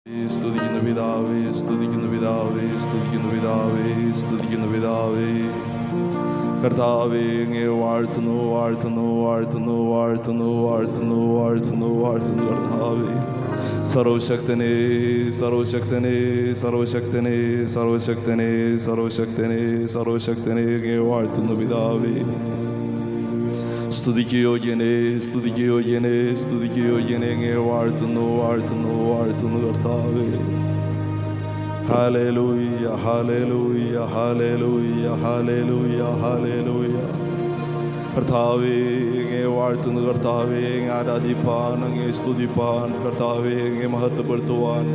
സ്തുതിക്കുന്നു പിതാവേ, സ്തുതിക്കുന്നു പിതാവേ, സ്തുതിക്കുന്നു പിതാവേ, സ്തുതിക്കുന്നു പിതാവേ. കർത്താവേ, അങ്ങേ വാഴ്ത്തുന്നു, വാഴ്ത്തുന്നു, വാഴ്ത്തുന്നു, വാഴ്ത്തുന്നു, വാഴ്ത്തുന്നു, വാഴ്ത്തുന്നു, വാഴ്ത്തുന്നു. കർത്താവേ, സർവശക്തനേ, സർവശക്തനേ, സർവശക്തനേ, സർവശക്തനേ, സർവശക്തനേ, സർവശക്തനേ, അങ്ങേ വാഴ്ത്തുന്നു പിതാവേ. സ്തുതിക്കുയോഗ്യനേ, സ്തുതിക്കുയോഗ്യനേ, സ്തുതിക്കുയോഗ്യനേ, അങ്ങേ വാഴ്ത്തുന്നു, വാഴ്ത്തുന്നു, വാഴ്ത്തുന്നു. കർത്താവേ, hallelujah, hallelujah, hallelujah, hallelujah, hallelujah. കർത്താവേ, അങ്ങേ വാഴ്ത്തുന്നു. കർത്താവേ, അങ്ങേ ആരാധിപ്പാൻ, അങ്ങേ സ്തുതിപ്പാൻ, കർത്താവേ, അങ്ങേ മഹത്വപ്പെടുത്തുവാൻ,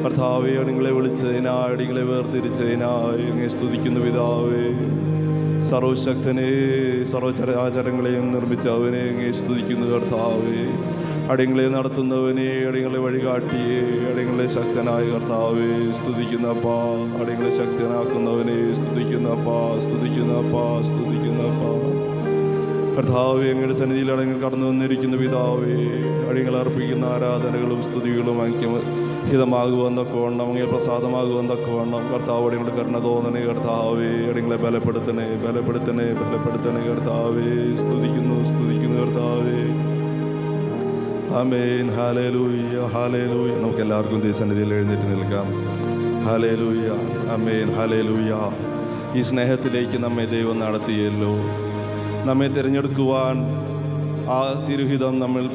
കർത്താവേ, നിങ്ങളെ വിളിച്ചതിനായി, നിങ്ങളെ വേർതിരിച്ചതിനായി അങ്ങേ സ്തുതിക്കുന്നു പിതാവേ. സർവശക്തനെ, സർവചരാചരങ്ങളെയും നിർമ്മിച്ചവനെ അങ്ങേ സ്തുതിക്കുന്നു. കർത്താവേ, അടിയങ്ങളെ നടത്തുന്നവനെ, അടിയങ്ങളെ വഴികാട്ടിയെ, അടിയങ്ങളെ ശക്തനായ കർത്താവേ സ്തുതിക്കുന്നപ്പാ. അടിയങ്ങളെ ശക്തനാക്കുന്നവനെ സ്തുതിക്കുന്നപ്പാ, സ്തുതിക്കുന്നപ്പാ, സ്തുതിക്കുന്നപ്പാ. കർത്താവേ, അങ്ങയുടെ സന്നിധിയിൽ അടിയങ്ങൾ കടന്നു വന്നിരിക്കുന്ന പിതാവേ, അടിയങ്ങൾ അർപ്പിക്കുന്ന ആരാധനകളും സ്തുതികളും അങ്ങ് ഹിതമാകുവന്നൊക്കെവണ്ണം, അങ്ങേ പ്രസാദമാകുവന്നൊക്കെവണ്ണം കർത്താവ് അടിയങ്ങളുടെ കരുണ തോന്നണേ. കർത്താവേ, അടിയങ്ങളെ ബലപ്പെടുത്തണേ, ബലപ്പെടുത്തണേ, ബലപ്പെടുത്തണേ. കർത്താവേ, സ്തുതിക്കുന്നു, സ്തുതിക്കുന്നു. കർത്താവേ, ആമേൻ. Hallelujah, hallelujah. നമുക്ക് എല്ലാവർക്കും ദൈവസന്നിധിയിൽ എഴുന്നേറ്റ് നിൽക്കാം. ഹല്ലേലൂയ, ആമേൻ, ഹല്ലേലൂയ. ഈ സ്നേഹത്തിലേക്ക് നമ്മെ ദൈവം നടത്തിയല്ലോ. നമ്മെ തിരഞ്ഞെടുക്കുവാൻ ആ തിരുഹിതം നമ്മിൽ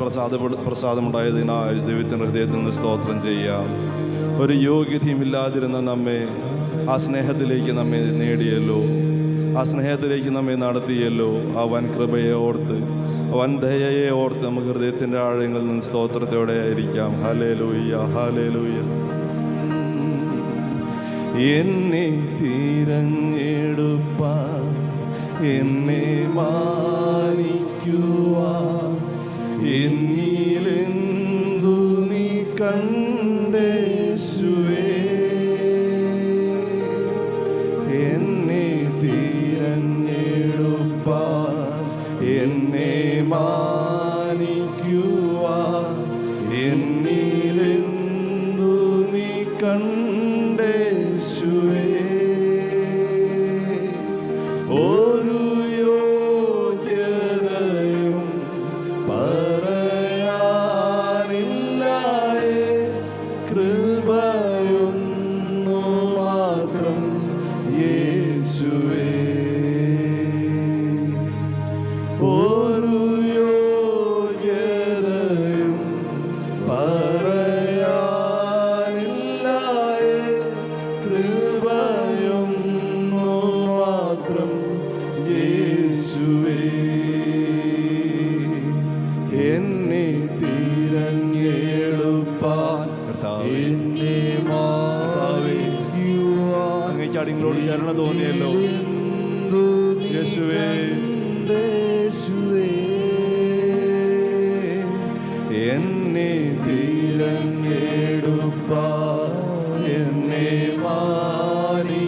പ്രസാദമുണ്ടായതിനാൽ ദൈവത്തിൻ്റെ ഹൃദയത്തിൽ നിന്ന് സ്തോത്രം ചെയ്യാം. ഒരു യോഗ്യതയുമില്ലാതിരുന്ന നമ്മെ ആ സ്നേഹത്തിലേക്ക് നമ്മെ നേടിയല്ലോ, ആ സ്നേഹത്തിലേക്ക് നമ്മെ നടത്തിയല്ലോ. ആ വൻ കൃപയെ ഓർത്ത്, വൻ ദയയെ ഓർത്ത് നമുക്ക് ഹൃദയത്തിൻ്റെ ആഴങ്ങളിൽ നിന്ന് സ്തോത്രത്തോടെ ആയിരിക്കാം. Hallelujah, hallelujah. എന്നെ തിരഞ്ഞെടുപ്പാൻ, എന്നെ മാനിക്കുവാൻ, എന്നിലെന്തു നീ കണ്ടേശുവേ. എന്നെ തിരഞ്ഞെടുപ്പാൻ, എന്നെ മാനിക്കുവാൻ, എന്നിലെന്തു നീ കണ്ടേശുവേ. ഒരു യോഗ്യതയും പറയാനില്ലായേ, കൃപയൊന്നു മാത്രം യേശുവേ. ഒരു യോഗ്യതയും പറയാനില്ലായേ, കൃപയൊന്നു മാത്രം യേശുവേ. എന്നെ തിരഞ്ഞെടുപ്പാൻ, എന്നെ മാനിക്കുവാൻ, അങ്ങേക്ക് അടിയങ്ങളോട് കരുണ തോന്നിയല്ലോ യേശുവേ. എന്നെ തിരഞ്ഞെടുപ്പാൻ, എന്നെ മാനിക്കുവാൻ,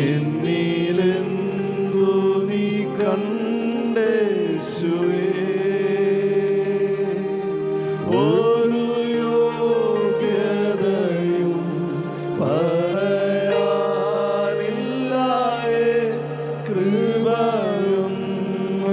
എന്നിലെന്തു നീ കണ്ടേശുവേ. ഒരു യോഗ്യതയും പറയാനില്ലായേ, കൃപയൊന്നു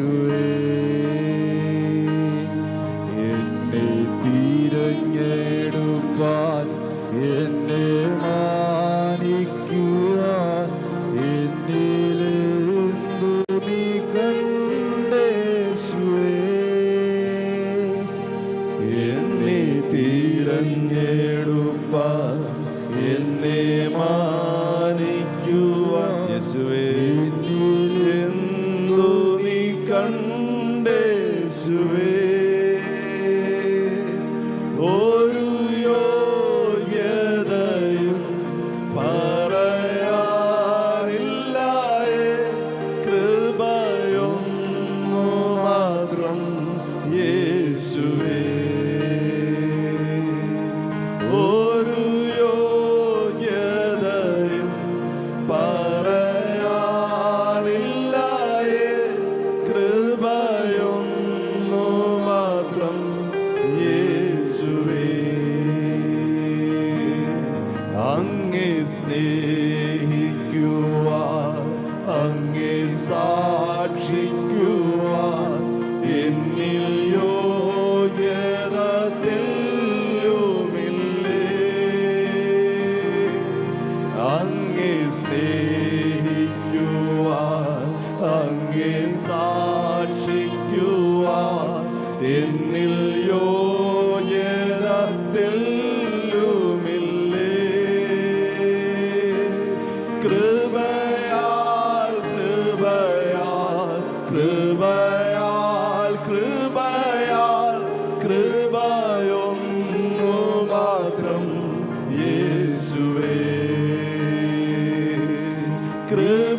യേശുവേ എന്നെ തിരഞ്ഞെടുപ്പാൻ എന്നെ മാനിക്കുവാൻ എന്നിലെന്തു നീ കണ്ടേശുവേ എന്നെ തിരഞ്ഞെടുപ്പാൻ എന്നെ മാനിക്കുവാൻ യേശുവേ എന്തു നീ കണ്ടേശുവേ ഒരു യോഗ്യതയും പറയാനില്ലായേ കൃപയൊന്നു മാത്രം യേശുവേ ഒരു യോഗ്യതയും പറയാനില്ലായേ കൃപയൊന്നു മാത്രം യേശുവേ അങ്ങേ സ്നേഹിക്കുവാൻ അങ്ങേ സാക്ഷിക്കുവാൻ എന്നിൽ യോഗ്യത തെല്ലുമില്ലേ അങ്ങേ സ്നേഹിക്കുവാൻ അങ്ങേ സാക്ഷിക്കുവാൻ എന്നിൽ യോഗ്യത തെല്ലുമില്ലേ കൃപയാൽ കൃപയാൽ കൃപയാൽ കൃപയാൽ കൃപയൊന്നു മാത്രം യേശുവേ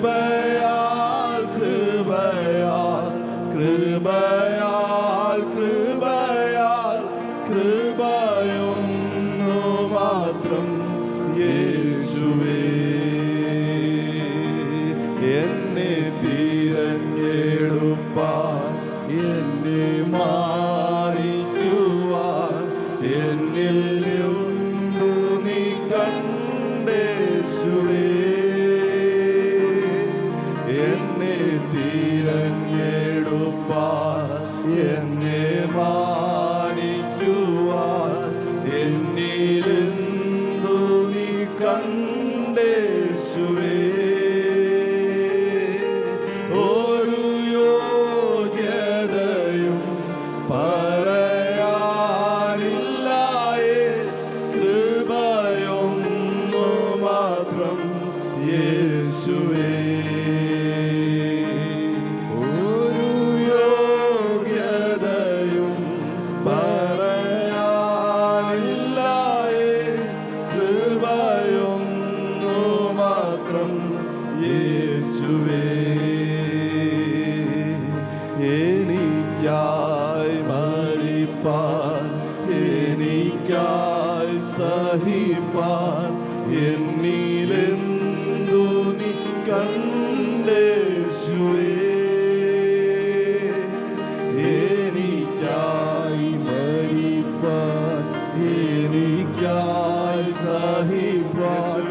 കൃപയാൽ കൃപയാൽ കൃപയാൽ കൃപയാൽ കൃപയൊന്നു മാത്രം യേശുവേ എന്നെ തിരഞ്ഞെടുപ്പാൻ എന്നെ മാനിക്കുവാൻ എന്നിൽ എന്തു നീ കണ്ടേശുവേ എന്നെ തിരഞ്ഞെടുപ്പാൻ എന്നെ മാനിക്കുവാൻ എന്നിലെന്തു നീ കണ്ടേശുവേ ഒരു യോഗ്യതയും പറയാനില്ലായേ കൃപയൊന്നു മാത്രം യേശുവേ ഒരു യോഗ്യതയും പറയാനില്ലായേ കൃപയൊന്നു മാത്രം യേശുവേ എനിക്കായി മരിപ്പാൻ എനിക്കായി സഹിപ്പാൻ എന്നിലെന്തു നീ കണ്ടേശുവേ എനിക്കായി മരിപ്പാൻ എനിക്കായി സഹിപ്പാൻ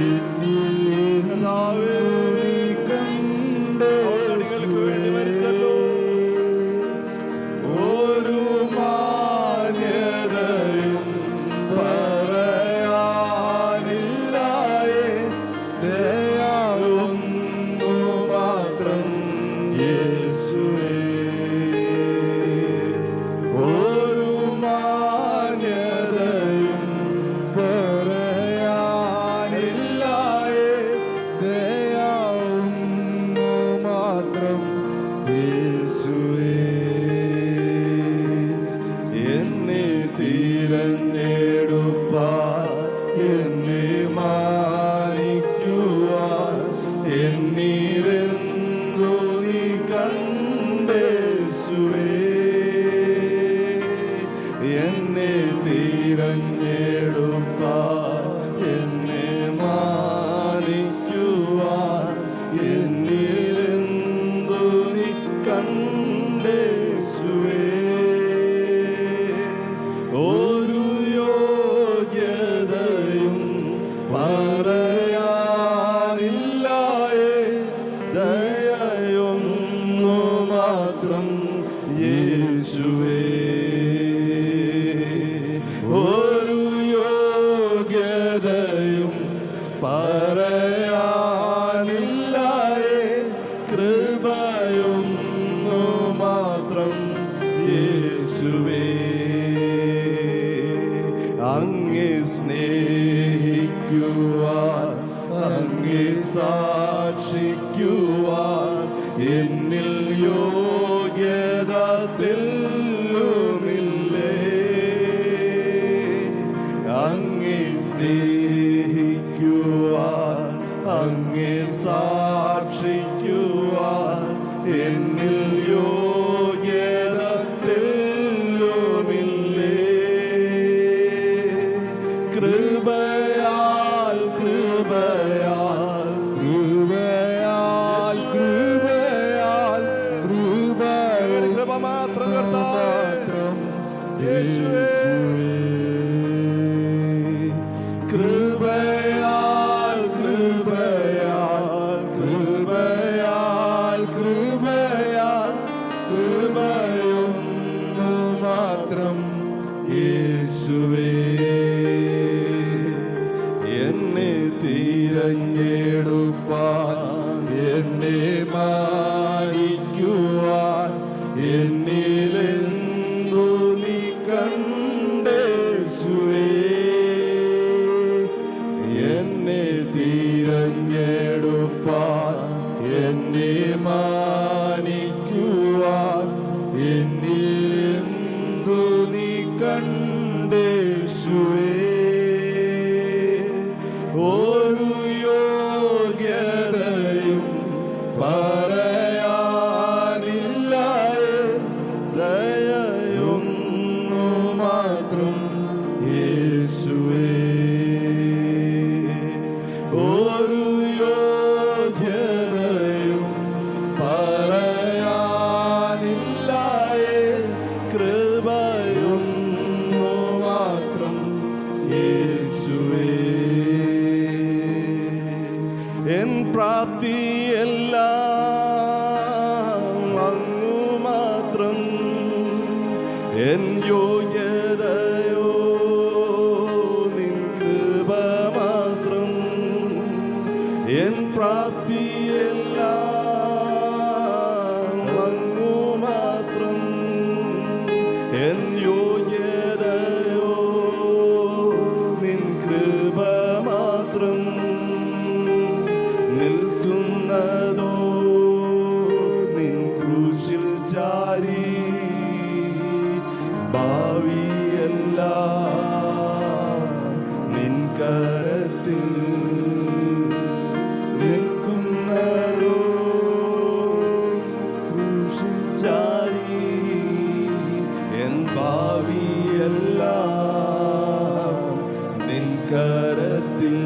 എന്നിലെന്തു നീ നിങ്ങൾക്ക് വേണ്ടി മരിച്ചല്ലോ ഒരു മാന്യതയും പറയാനില്ലായേ ദയാവൊന്നു മാത്രം യേശുവേ ഒരു മാന്യതയും പറയാനില്ലായേ ദയാവൊന്നു മാത്രം യേശുവേ എന്നെ തിരഞ്ഞെടുപ്പാൻ എന്നെ മാനിക്കുവാൻ എന്നിലെന്തു നീ കണ്ടേശുവേ എന്നെ തിരഞ്ഞെടുപ്പാൻ എന്നെ മാനിക്കുവാൻ എന്നിലെന്തു നീ കണ്ടേശുവേ ഒരു യോഗ്യതയും പറയാനില്ലായേ സാക്ഷിക്കുവാൻ എന്നിൽ യോഗ്യത തെല്ലുമില്ലേ. അങ്ങേ സ്നേഹിക്കുവാൻ അങ്ങേ സാക്ഷിക്കുവാൻ എന്നിൽ യോഗ്യത തെല്ലുമില്ലേ. കൃപയാൽ കൃപയാൽ കൃപയാൽ കൃപയാൽ കൃപയുടെ കൃപ മാത്രം മാത്രം യേശുവേ. കൃപയാൽ കൃപയാൽ കൃപയാൽ കൃപയാൽ കൃപയൊന്നു മാത്രം യേശുവേ. എന്നെ തിരഞ്ഞെടുപ്പാൻ എന്നെ മാനിക്കുവാൻ എന്നിലെന്തു നീ കണ്ടേശുവേ. എന്നെ തിരഞ്ഞെടുപ്പാൻ എന്നെ മാനിക്കുവാൻ എന്നിലെന്തു നീ കണ്ടേശുവേ. ഒരു യോഗ്യതയും പറയാനില്ല, ദയയൊന്നു മാത്രം യേശുവേ. ഒരു യോഗ്യതയും പറയാനില്ല, കൃപയൊന്നു മാത്രം യേശുവേ. എൻ പ്രാപ്തിയെല്ലാം അങ്ങു മാത്രം, എൻ യോഗ്യതയോ നിൻ കൃപ മാത്രം. എൻ പ്രാപ്തിയെല്ലാം അങ്ങു മാത്രം, എൻ യോഗ്യതയോ നിൻ കൃപ മാത്രം. നിൽക്കുന്നതോ നിൻ ക്രൂശിൽ ചാരി, ഭാവിയെല്ലാം നിൻ കരത്തിൽ. നിൽക്കുന്നതോ ക്രൂശിൽ ചാരി, എൻ ഭാവിയെല്ലാം നിൻ കരത്തിൽ.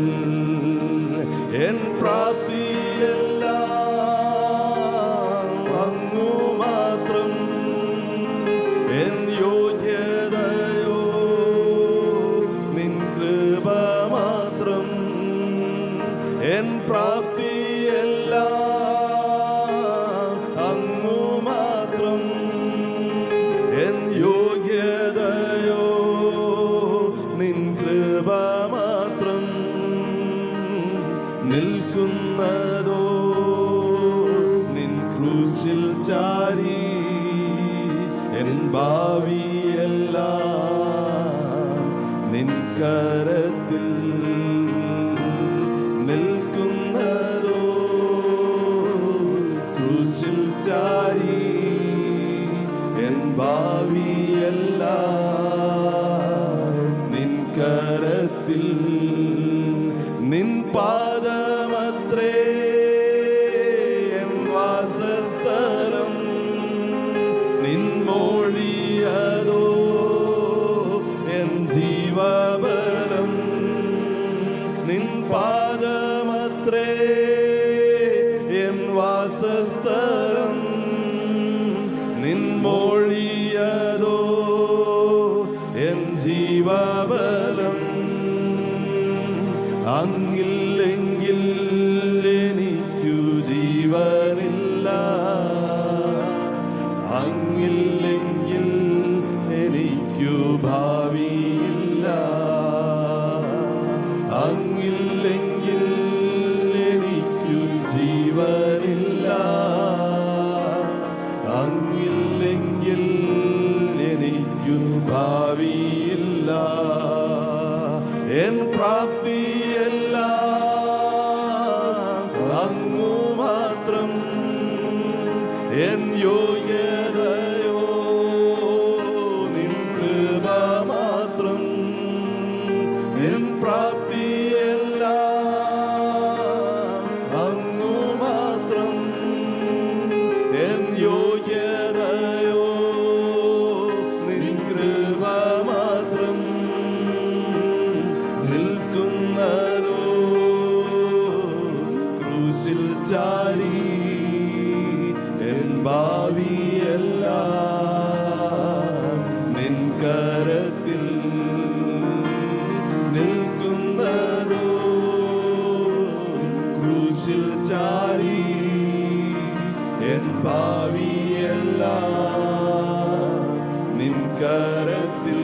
എൻ പ്രാപ്തിയെല്ലാം അങ്ങു മാത്രം, എൻ യോഗ്യതയോ നിൻ കൃപ മാത്രം. എൻ പ്രാപ്തിയെല്ലാം അങ്ങു മാത്രം, എൻ യോഗ്യതയോ നിൻ കൃപ മാത്രം. നിൽക്കുന്നതോ നിൻ ക്രൂശിൽ ചാരി, എൻ ഭാവിയെല്ലാം നിൻ കരത്തിൽ. നിൽക്കുന്നതോ ക്രൂശിൽ ചാരി, എൻ ഭാവിയെല്ലാം നിൻ കരത്തിൽ. നിൻ പാദമത്രേ എൻ വാസസ്ഥലം, നിൻ മൊഴിയതോ എൻ ജീവബലം. നിൻ പാദമത്രേ എൻ വാസസ്ഥലം, നിൻ മൊഴിയതോ എൻ ജീവബലം. അങ്ങില്ലെങ്കിൽ എനിക്കു ജീവനില്ല, അങ്ങില്ലെങ്കിൽ എനിക്കു ഭാവിയില്ല. അങ്ങില്ലെങ്കിൽ എനിക്കു ജീവനില്ല, അങ്ങില്ലെങ്കിൽ എനിക്കു ഭാവിയില്ല. എൻ പ്രാപ്തിയെല്ലാം അങ്ങു മാത്രം എൻ യോഗ്യതയോ നിൻ കൃപ മാത്രം എൻ പ്രാപ്തിയെല്ലാം അങ്ങു മാത്രം എൻ യോഗ്യതയോ നിൻ കൃപ മാത്രം നിൽക്കുന്നതോ ക്രൂശിൽ ചാരി എൻ ഭാവിയെല്ലാം നിൻ കരത്തിൽ നിൽക്കുന്നതോ ക്രൂശിൽ ചാരി എൻ ഭാവിയെല്ലാം നിൻ കരത്തിൽ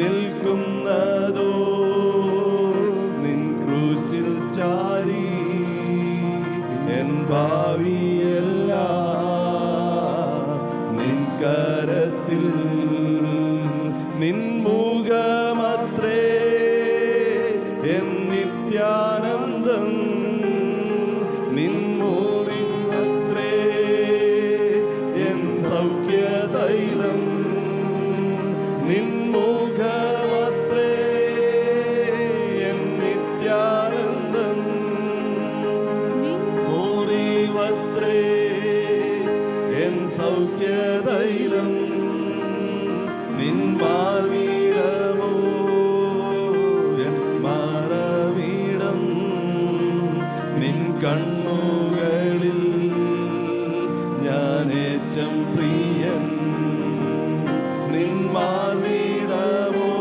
നിൽക്കുന്നതോ നിൻ ക്രൂശിൽ ചാരി എൻ ഭാവിയെല്ലാം നിൻ കരത്തിൽ നിൻ മുഖമത്രേ എൻ നിത്യാനന്ദം നിൻ മുറിവത്രേ എൻ സൗഖ്യതൈലം നിൻ മുഖമത്രേ എൻ നിത്യാനന്ദം മുറിവത്രേ എൻ സൗഖ്യതൈലം നിൻ മാർവീടമോ എൻ മറവീടം നിൻ കണ്ണുകളിൽ ഞാനേറ്റം പ്രിയൻ നിൻ മാർവീടമോ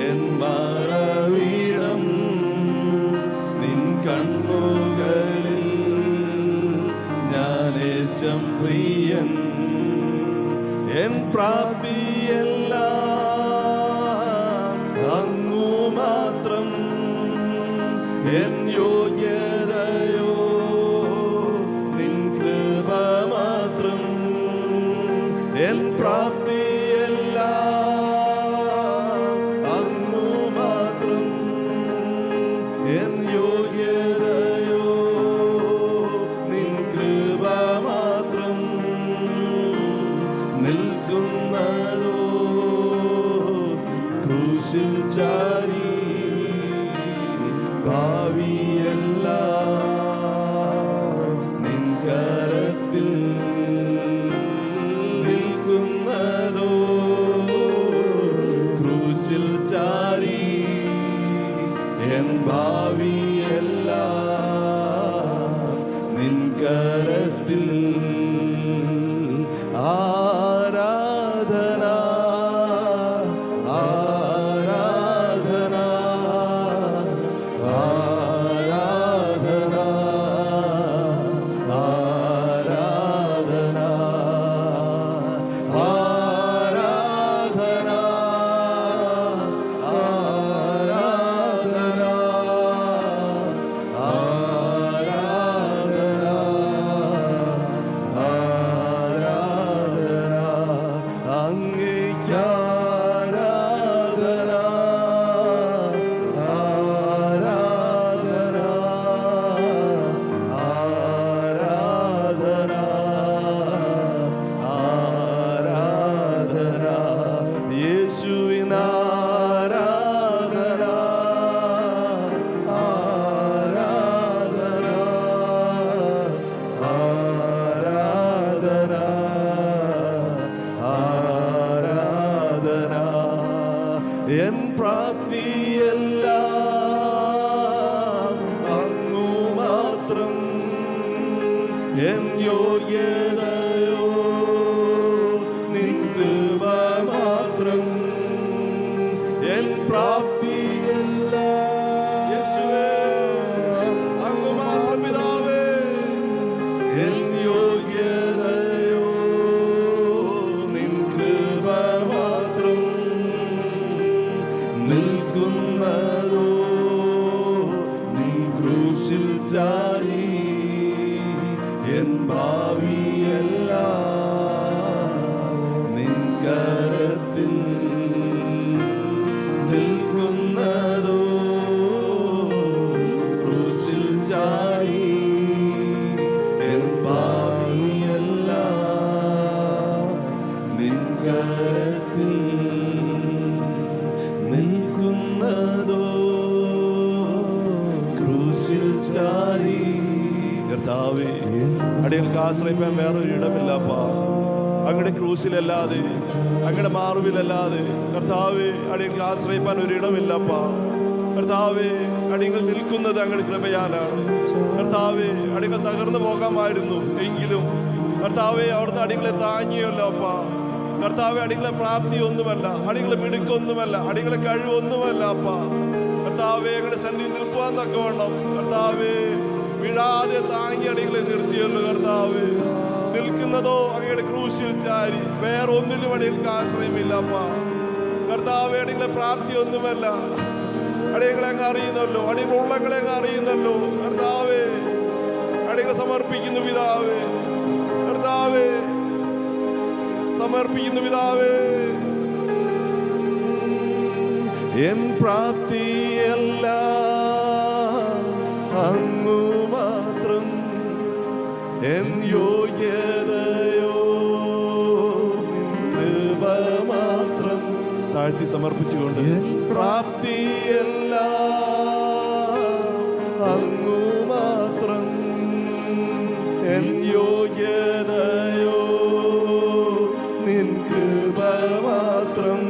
എൻ മറവീടം നിൻ കണ്ണുകളിൽ ഞാനേറ്റം പ്രിയൻ എൻ പ്രാപ്തിയെല്ലാം അങ്ങു മാത്രം എൻ യോഗ്യതയോ നിൻ കൃപ മാത്രം എൻ പ്രാപ്തിയെല്ലാം അങ്ങു മാത്രം എൻ യോഗ്യതയോ നിൻ കൃപ മാത്രം നിൽക്കുന്നതോ ക്രൂശിൽ ചാരി ഭാവിയെല്ലാം നിൻ കരത്തിൽ നിൽക്കുന്നതോ ക്രൂശിൽ ചാരി എൻ ഭാവിയെല്ലാം നിൻ കരത്തിൽ ആരാധന ആരാധന ആരാധന ആരാധന ആരാധന ആരാധന ആരാധന അങ്ങേയ്ക്കാരാധന ആരാധന ആരാധന ആരാധന യേശുവിനാരാധന ആരാധന ആരാധന ആരാധന എൻ പ്രാപ്തിയെല്ലാം അങ്ങു മാത്രം എൻ യോഗ്യതയോ നിൻ കൃപ മാത്രം എൻ പ്രാപ്തിയെല്ലാം യേശുവേ അങ്ങ് മാത്രം പിതാവേ എൻ യോഗ്യതയോ നിൻ കൃപ മാത്രം നിൽക്കുന്നതോ നിൻ ക്രൂശിൽ ചാരി എൻ ഭാവിയെല്ലാം നിൻ കരത്തിൽ നിൽക്കുന്നതോ ചാരി. കർത്താവേ, അടികൾക്ക് ആശ്രയിക്കാൻ വേറൊരു ഇടമില്ലപ്പാ. അങ്ങയുടെ ക്രൂശിലല്ലാതെ, അങ്ങയുടെ മാർവിലല്ലാതെ കർത്താവേ, അടികൾക്ക് ആശ്രയിക്കാൻ ഒരു ഇടമില്ലപ്പാ. കർത്താവേ, അടികൾ നിൽക്കുന്നത് അങ്ങയുടെ കൃപയാലാണ്. കർത്താവേ, അടികൾ തകർന്നു പോകാമായിരുന്നു എങ്കിലും കർത്താവേ, അവിടുന്ന് അടികളെ താങ്ങിയല്ലോ അപ്പാ. കർത്താവെ, അടികളെ പ്രാപ്തി ഒന്നുമല്ല, അടികളെ മിടുക്കൊന്നുമല്ല, അടികളെ കഴിവൊന്നുമല്ല അപ്പാ. കർത്താവെ, അങ്ങയുടെ സന്നിധി നിൽക്കുവാൻ തക്കവണ്ണം കർത്താവെ വീഴാതെ താങ്ങി അടികളെ നിർത്തിയല്ലോ. കർത്താവെ, നിൽക്കുന്നതോ അങ്ങയുടെ ക്രൂശിൽ ചാരി, വേറെ ഒന്നിലും അടികൾക്ക് ആശ്രയമില്ല അപ്പാ. കർത്താവെ, അടികളെ പ്രാപ്തി ഒന്നുമല്ല, അടികളെ അങ്ങ് അറിയുന്നല്ലോ, അടികൾ ഉള്ളങ്ങളെ അങ്ങ് അറിയുന്നല്ലോ. കർത്താവെ, അടികളെ സമർപ്പിക്കുന്നു പിതാവേ. കർത്താവെ, സമർപ്പിക്കുന്നു പിതാവേ. എൻ പ്രാപ്തിയല്ല അങ്ങു മാത്രം, എൻ യോഗ്യതയോ നിൻ കൃപ മാത്രം. താഴ്ത്തി സമർപ്പിച്ചുകൊണ്ട് എൻ പ്രാപ്തിയല്ല അങ്ങു മാത്രം, എൻ യോഗ്യതയോ നിൻ കൃപ മാത്രം.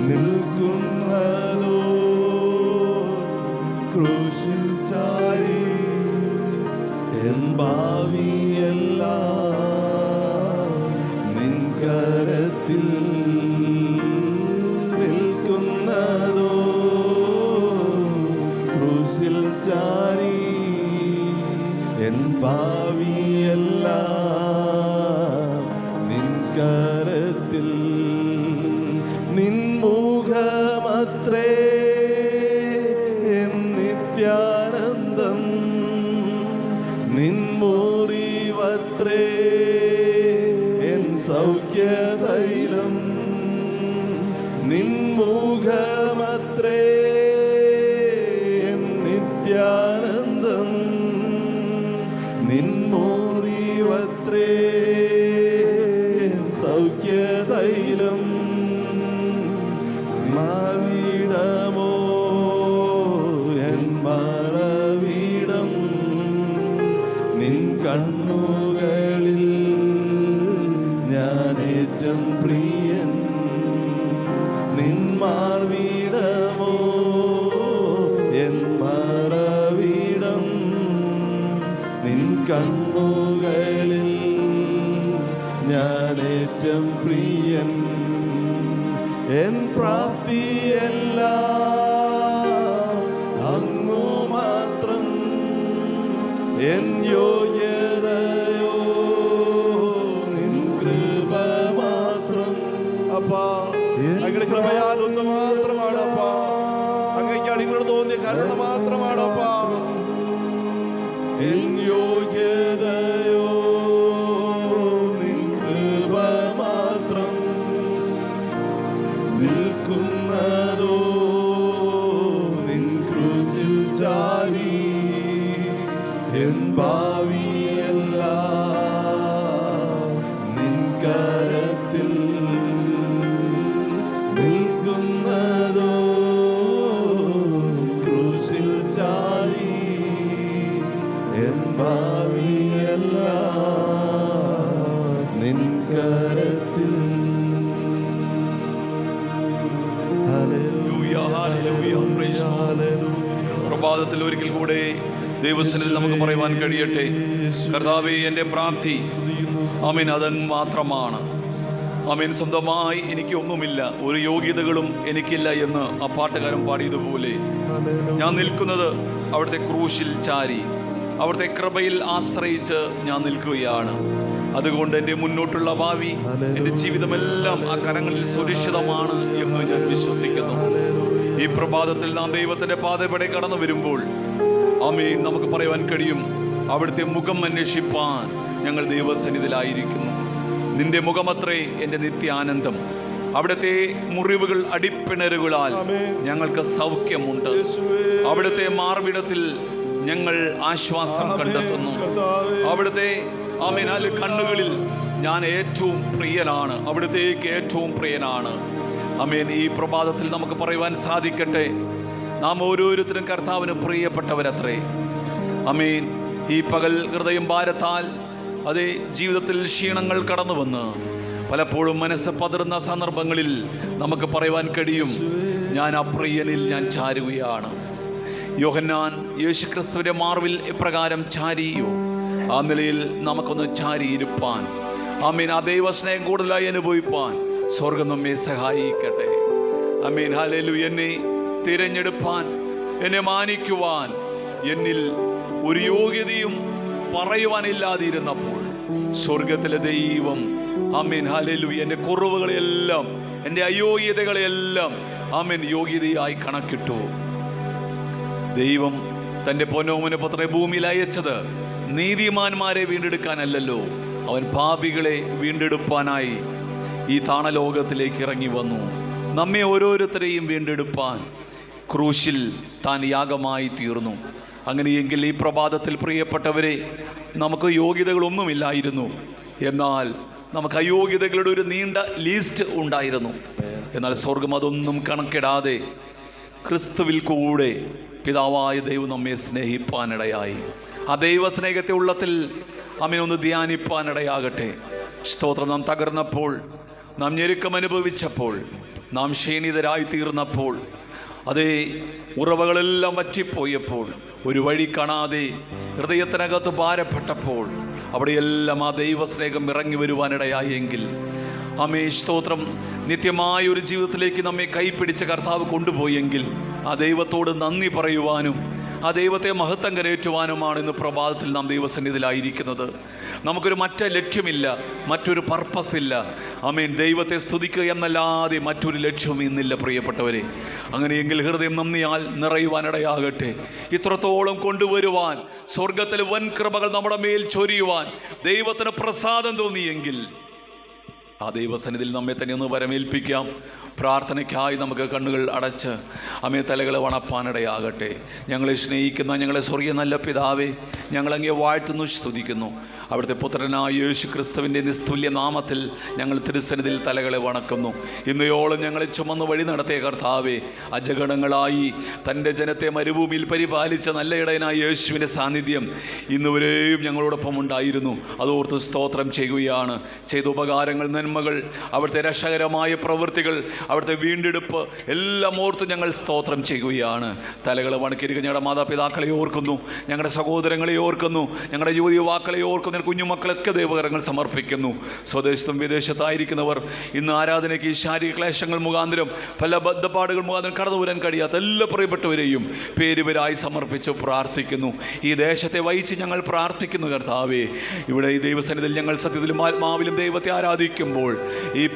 നിൽക്കുന്നതോ ക്രൂശിൽ ചാരി, എൻ ഭാവിയെല്ലാം നിൻ കരത്തിൽ. നിൽക്കുന്നതോ ക്രൂശിൽ ചാരി, എൻ ഭാവിയെല്ലാം നിൻ കരത്തിൽ. നിൻ മുഖമത്രേ എൻ നിത്യാനന്ദം, നിൻ മുറിവത്രേ എൻ സൗഖ്യതൈലം. നിൻ മുഖമത്രേ എൻ നിത്യാനന്ദം, നിൻ മുറിവത്രേ എൻ സൗഖ്യതൈലം. മാവിടമോ എൻ മറവിടം, നിൻ കണ്ണുകളിൽ ഞാനേറ്റം പ്രിയൻ. നിൻ മാർവിടമോ എൻ മറവിടം, നിൻ കണ്ണുകളിൽ ഞാനേറ്റം പ്രിയൻ. എൻ പ്രാപ്തിയെല്ലാം അങ്ങു മാത്രം, എൻ യോഗ്യതയോ നിൻ കൃപ മാത്രം. അപ്പാ, അങ്ങയുടെ കൃപയാൽ ഒന്ന് മാത്രമാണ് അപ്പാ. അങ്ങയ്ക്ക് അടികളോട് തോന്നിയ കരുണ മാത്രമാണ് അപ്പാ. എൻ യോഗ്യതയോ നിൻ കൃപ മാത്രം. നിൽക്കുന്നതോ നിൻ ക്രൂശിൽ ചാരി, എൻ ഭാവിയെല്ലാം നിൻ കരത്തിൽ. നിൽക്കുന്നതോ ക്രൂശിൽ ചാരി, എൻ ഭാവിയെല്ലാം നിൻ കരത്തിൽ. പ്രഭാതത്തിൽ ഒരിക്കൽ കൂടെ ദൈവസന്നിധിയിൽ നമുക്ക് പറയുവാൻ കഴിയട്ടെ, കർത്താവേ, എൻ്റെ പ്രാപ്തി ആമേൻ അതങ്ങ് മാത്രമാണ്. ആമേൻ, സ്വന്തമായി എനിക്കൊന്നുമില്ല, ഒരു യോഗ്യതകളും എനിക്കില്ല എന്ന് ആ പാട്ടുകാരൻ പാടിയതുപോലെ ഞാൻ നിൽക്കുന്നത് അവിടുത്തെ ക്രൂശിൽ ചാരി, അവിടുത്തെ കൃപയിൽ ആശ്രയിച്ച് ഞാൻ നിൽക്കുകയാണ്. അതുകൊണ്ട് എൻ്റെ മുന്നോട്ടുള്ള ഭാവി, എൻ്റെ ജീവിതമെല്ലാം ആ കരങ്ങളിൽ സുരക്ഷിതമാണ് എന്ന് ഞാൻ വിശ്വസിക്കുന്നു. ഈ പ്രഭാതത്തിൽ നാം ദൈവത്തിൻ്റെ പാതപടി കടന്നു വരുമ്പോൾ ആമേൻ, നമുക്ക് പറയുവാൻ കഴിയും, അവിടുത്തെ മുഖം അന്വേഷിപ്പാൻ ഞങ്ങൾ ദൈവസന്നിധിയിലായിരിക്കുന്നു. നിന്റെ മുഖമത്രേ എൻ്റെ നിത്യാനന്ദം. അവിടുത്തെ മുറിവുകൾ അടിപ്പിണരുകളാൽ ഞങ്ങൾക്ക് സൗഖ്യമുണ്ട്. അവിടുത്തെ മാർവിടത്തിൽ ഞങ്ങൾ ആശ്വാസം കണ്ടെത്തുന്നു. അവിടുത്തെ ആമേൻ കണ്ണുകളിൽ ഞാൻ ഏറ്റവും പ്രിയനാണ്, അവിടുത്തേക്ക് ഏറ്റവും പ്രിയനാണ്. ആമേൻ, ഈ പ്രഭാതത്തിൽ നമുക്ക് പറയുവാൻ സാധിക്കട്ടെ, നാം ഓരോരുത്തരും കർത്താവിന് പ്രിയപ്പെട്ടവരത്രേ. ആമേൻ. ഈ പകൽ ഹൃദയം ഭാരത്താൽ അതേ ജീവിതത്തിൽ ക്ഷീണങ്ങൾ കടന്നു വന്ന് പലപ്പോഴും മനസ്സ് പതറുന്ന സന്ദർഭങ്ങളിൽ നമുക്ക് പറയുവാൻ കഴിയും, ഞാൻ അപ്രിയനിൽ ഞാൻ ചാരുകയാണ്. യോഹന്നാൻ യേശുക്രിസ്തുവിന്റെ മാർവിൽ ഇപ്രകാരം ചാരിയോ, ആ നിലയിൽ നമുക്കൊന്ന് ചാരിയിരുപ്പാൻ, ആമേൻ, ആ ദൈവസ്നേഹം കൂടുതലായി അനുഭവിപ്പാൻ സ്വർഗം നമ്മെ സഹായിക്കട്ടെ. ആമേൻ. ഹല്ലേലൂയ. എന്നെ തിരഞ്ഞെടുപ്പാൻ, എന്നെ മാനിക്കുവാൻ എന്നിൽ ഒരു യോഗ്യതയും പറയുവാനില്ലാതിരുന്നപ്പോൾ സ്വർഗത്തിലെ ദൈവം, ആമേൻ, ഹല്ലേലൂയ, എൻ്റെ കുറവുകളെല്ലാം, എൻ്റെ അയോഗ്യതകളെല്ലാം ആമേൻ യോഗ്യതയായി കണക്കിട്ടു. ദൈവം തൻ്റെ പൊന്നോമന പുത്രനെ ഭൂമിയിൽ അയച്ചത് നീതിമാന്മാരെ വീണ്ടെടുക്കാനല്ലല്ലോ, അവൻ പാപികളെ വീണ്ടെടുപ്പാനായി ഈ താണലോകത്തിലേക്ക് ഇറങ്ങി വന്നു. നമ്മെ ഓരോരുത്തരെയും വീണ്ടെടുപ്പാൻ ക്രൂശിൽ താൻ യാഗമായി തീർന്നു. അങ്ങനെയെങ്കിൽ ഈ പ്രഭാതത്തിൽ പ്രിയപ്പെട്ടവരെ, നമുക്ക് യോഗ്യതകളൊന്നുമില്ലായിരുന്നു, എന്നാൽ നമുക്ക് അയോഗ്യതകളുടെ ഒരു നീണ്ട ലിസ്റ്റ് ഉണ്ടായിരുന്നു. എന്നാൽ സ്വർഗം അതൊന്നും കണക്കിടാതെ ക്രിസ്തുവിൽ കൂടെ പിതാവായ ദൈവം നമ്മെ സ്നേഹിപ്പാനിടയായി. ആ ദൈവസ്നേഹത്തെ ഉള്ളത്തിൽ അമ്മയൊന്ന് ധ്യാനിപ്പാനിടയാകട്ടെ. സ്തോത്രം. നാം തകർന്നപ്പോൾ, നാം ഞെരുക്കം അനുഭവിച്ചപ്പോൾ, നാം ക്ഷീണിതരായി തീർന്നപ്പോൾ, അതേ ഉറവകളെല്ലാം വറ്റിപ്പോയപ്പോൾ, ഒരു വഴി കാണാതെ ഹൃദയത്തിനകത്ത് ഭാരപ്പെട്ടപ്പോൾ, അവിടെയെല്ലാം ആ ദൈവസ്നേഹം ഇറങ്ങി വരുവാനിടയായെങ്കിൽ, ആമേ സ്തോത്രം, നിത്യമായ ഒരു ജീവിതത്തിലേക്ക് നമ്മെ കൈപ്പിടിച്ച കർത്താവ് കൊണ്ടുപോയെങ്കിൽ ആ ദൈവത്തോട് നന്ദി പറയുവാനും ആ ദൈവത്തെ മഹത്വം കരയേറ്റുവാനുമാണ് ഇന്ന് പ്രഭാതത്തിൽ നാം ദൈവസന്നിധിയിലായിരിക്കുന്നത്. നമുക്കൊരു മറ്റു ലക്ഷ്യമില്ല, മറ്റൊരു പർപ്പസ് ഇല്ല. ആമേൻ. ദൈവത്തെ സ്തുതിക്കുക എന്നല്ലാതെ മറ്റൊരു ലക്ഷ്യവും ഇന്നില്ല പ്രിയപ്പെട്ടവരെ. അങ്ങനെയെങ്കിൽ ഹൃദയം നന്ദിയാൽ നിറയുവാനിടയാകട്ടെ. ഇത്രത്തോളം കൊണ്ടുവരുവാൻ, സ്വർഗത്തിലെ വൻ കൃപകൾ നമ്മുടെ മേൽ ചൊരിയുവാൻ ദൈവത്തിന് പ്രസാദം തോന്നിയെങ്കിൽ ആ ദൈവസന്നിധിയിൽ നമ്മെ തന്നെ ഒന്ന് വരമേൽപ്പിക്കാം. പ്രാർത്ഥനയ്ക്കായി നമുക്ക് കണ്ണുകൾ അടച്ച് അമ്മേ തലകളെ വണപ്പാനിടയാകട്ടെ. ഞങ്ങളെ സ്നേഹിക്കുന്ന ഞങ്ങളെ സ്വർഗീയ നല്ല പിതാവേ, ഞങ്ങളങ്ങേ വാഴ്ത്തുന്നു, സ്തുതിക്കുന്നു. അവിടുത്തെ പുത്രനായ യേശു ക്രിസ്തുവിൻ്റെ നിസ്തുല്യ നാമത്തിൽ ഞങ്ങൾ തിരുസന്നിധിയിൽ തലകളെ വണക്കുന്നു. ഇന്നയോളം ഞങ്ങളെ ചുമന്ന് വഴി നടത്തിയ കർത്താവേ, അജഗണങ്ങളായി തൻ്റെ ജനത്തെ മരുഭൂമിയിൽ പരിപാലിച്ച നല്ല ഇടയനായ യേശുവിൻ്റെ സാന്നിധ്യം ഇന്നുവരെയും ഞങ്ങളോടൊപ്പം ഉണ്ടായിരുന്നു. അതോർത്ത് സ്തോത്രം ചെയ്യുകയാണ്. ചെയ്ത ഉപകാരങ്ങൾ, നന്മകൾ, അവിടുത്തെ രക്ഷകരമായ പ്രവൃത്തികൾ, അവിടുത്തെ വീണ്ടെടുപ്പ് എല്ലാം ഓർത്ത് ഞങ്ങൾ സ്തോത്രം ചെയ്യുകയാണ്. തലകളെ വണക്കിയിരിക്കുന്ന ഞങ്ങളുടെ മാതാപിതാക്കളെ ഓർക്കുന്നു, ഞങ്ങളുടെ സഹോദരങ്ങളെ ഓർക്കുന്നു, ഞങ്ങളുടെ യുവതി യുവാക്കളെ ഓർക്കുന്നു, കുഞ്ഞുമക്കളൊക്കെ ദൈവകരങ്ങൾ സമർപ്പിക്കുന്നു. സ്വദേശത്തും വിദേശത്തായിരിക്കുന്നവർ ഇന്ന് ആരാധനയ്ക്ക് ഈ ശാരീരിക ക്ലേശങ്ങൾ മുഖാന്തരം, പല ബദ്ധപ്പാടുകൾ മുഖാന്തരം കടന്നു വരാൻ കഴിയാത്ത എല്ലാ പ്രിയപ്പെട്ടവരെയും പേരുപേരായി സമർപ്പിച്ച് പ്രാർത്ഥിക്കുന്നു. ഈ ദേശത്തെ വഹിച്ച് ഞങ്ങൾ പ്രാർത്ഥിക്കുന്നു കർത്താവേ. ഇവിടെ ഈ ദൈവസന്നിധിയിൽ ഞങ്ങൾ സത്യത്തിലും ആത്മാവിലും ദൈവത്തെ ആരാധിക്കുമ്പോൾ ഈ